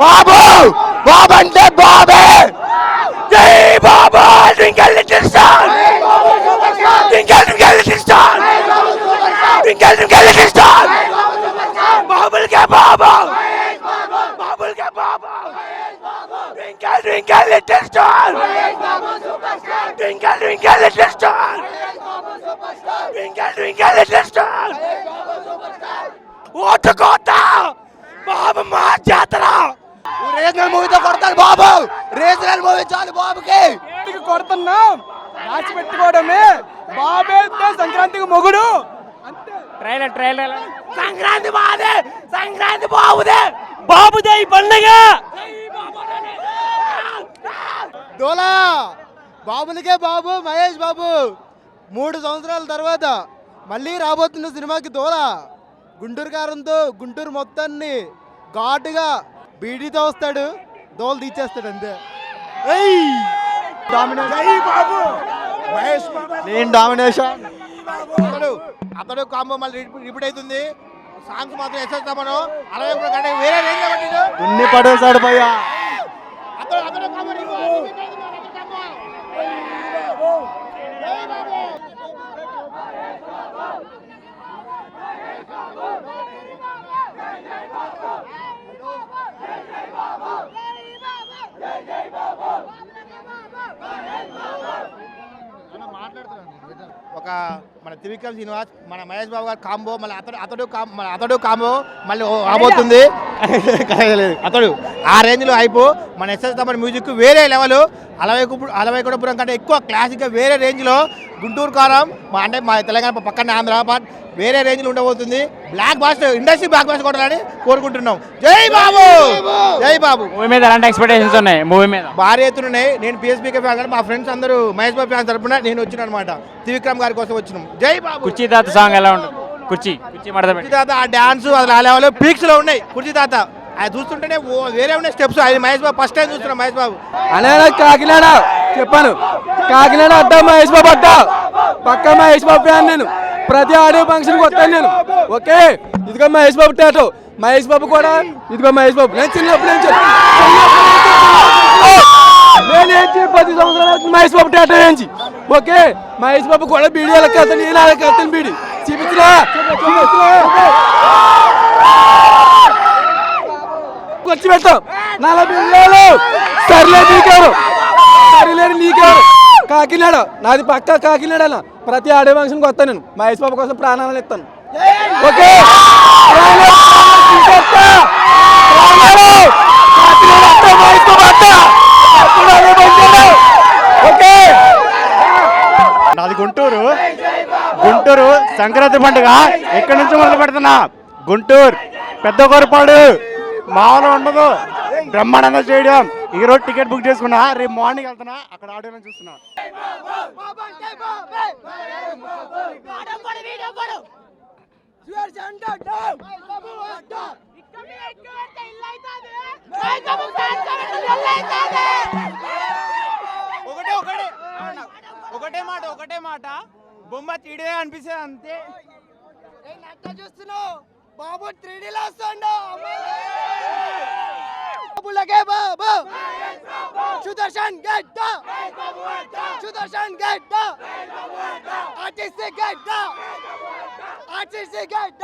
బాబు బాబు అంటే బాబే. జై Babu. Twinkle little star. Twinkle twinkle little star. Twinkle twinkle little star. బాబుల్ కే బాబు. బాబుల్ కే బాబు. Twinkle twinkle little star. Twinkle twinkle little star. Twinkle twinkle little star. Vote కోత బాబు మా జాతర. రీజనల్ మూవీతో కొడతాడు బాబు. రీజనల్ మూవీ చాలు బాబుకి. కొడుతున్నాం రాసి పెట్టుకోవడమే. బాబే సంక్రాంతికి మొగుడు. ట్రైలర్ ట్రైలర్ సంక్రాంతి బాదే. సంక్రాంతి బాబుదే. బాబుదే ఈ పండుగ. దోలా బాబులకే బాబు. మహేష్ బాబు 3 సంవత్సరాల తర్వాత మళ్ళీ రాబోతున్న సినిమాకి దోలా. గుంటూరు కారంతో గుంటూరు మొత్తాన్ని ఘాటుగా బీడీతో వస్తాడు. దోలు తీసేస్తాడు అంతే. నేను డామినేషన్. అతడు కాంబో మళ్ళీ రిపీట్ అవుతుంది. సాంగ్స్ మాత్రం వేసేస్తామను. అలాగే వేరే రేంజ్ పట్టిండు. ఉన్ని పడేసాడు భయ్యా. అతడు కాంబో ఒక మన త్రివిక్రమ్ శ్రీనివాస్ మన మహేష్ బాబు గారు కాంబో మళ్ళీ అతడు కాంబో మళ్ళీ రాబోతుంది. అతడు ఆ రేంజ్లో అయిపో మన ఎస్ఎస్ తమన్ మ్యూజిక్ వేరే లెవెల్. అలవైకుంఠపురం కంటే ఎక్కువ క్లాసిక్గా వేరే రేంజ్లో గుంటూరు కారం అంటే మా తెలంగాణ పక్కనే ఆంధ్ర వేరే రేంజ్లో ఉండబోతుంది. Blockbuster industry blockbuster కొట్టాలని కోరుకుంటున్నాం. జై బాబు. జై బాబు. మూవీ మీద ఎలాంటి ఎక్స్పెక్టేషన్స్ ఉన్నాయి? మూవీ మీద భారీ ఎత్తున ఉన్నాయి. నేను పిఎస్పీకే ఫ్యాన్ కానీ మా ఫ్రెండ్స్ అందరూ మహేష్ బాబు ఫ్యాన్స్ తరపున నేను వచ్చిన అనమాట. త్రివిక్రమ్ గారి కోసం వచ్చినాం. జై బాబు. కుర్చీ తాత సాంగ్ ఎలా ఉంటుంది? కుర్చీ తాత ఆ డాన్స్ అది ఆ లెవెల్ పీక్స్ లో ఉన్నాయి. కుర్చీ తాత అది చూస్తుంటేనే వేరే ఉన్నాయి స్టెప్స్. అది మహేష్ బాబు ఫస్ట్ టైం చూస్తున్నాం. మహేష్ బాబు అనే కాకినాడ చెప్పాను. కాకినాడ అడ్డా మహేష్ బాబు అడ్డా. పక్క మహేష్ బాబు ఫ్యాన్ నేను. ప్రతి ఆడియో ఫంక్షన్కి వస్తాను నేను. ఓకే ఇదిగో మహేష్ బాబు టాటో. మహేష్ బాబు కూడా ఇదిగో మహేష్ బాబు. నేను చిన్నప్పుడు నుంచి 10 సంవత్సరాలు మహేష్ బాబు టాటో నుంచి. ఓకే మహేష్ బాబు కూడా బీడీ వెళ్ళకెళ్తాను. నేను వెళ్ళకెళ్తాను బీడీ చూపించలా వచ్చి పెడతాం. 40 వేలు సర్లే నీకెవరు సరిలేని నీకెవరు. కాకినాడ నాది పక్క కాకినాడ. ప్రతి ఆడే ఫంక్షన్కి వస్తాను నేను. మహేష్ బాబు కోసం ప్రాణాలను ఇస్తాను. ఓకే నాది గుంటూరు. గుంటూరు సంక్రాంతి పండుగ ఎక్కడి నుంచి మొదలు పెడుతున్నా. గుంటూరు పెద్ద కోరపాడు మామూలు ఉండదు. బ్రహ్మాండంగా చేయడం. ఈరోజు టికెట్ బుక్ చేసుకున్నా. రేపు మార్నింగ్ వెళ్తున్నా. అక్కడ ఆడియో చూస్తున్నా. ఒకటే మాట బొమ్మ 3D అనిపిస్తుంది అంతే. చూస్తున్నావు బాబు 3Dలో వస్తుండో. బాబులకే బాబు. సుదర్శన్ గడ్డ. సుదర్శన్ గడ్డ. ఆర్టీసీ గడ్డ. ఆర్టీసీ గడ్డ.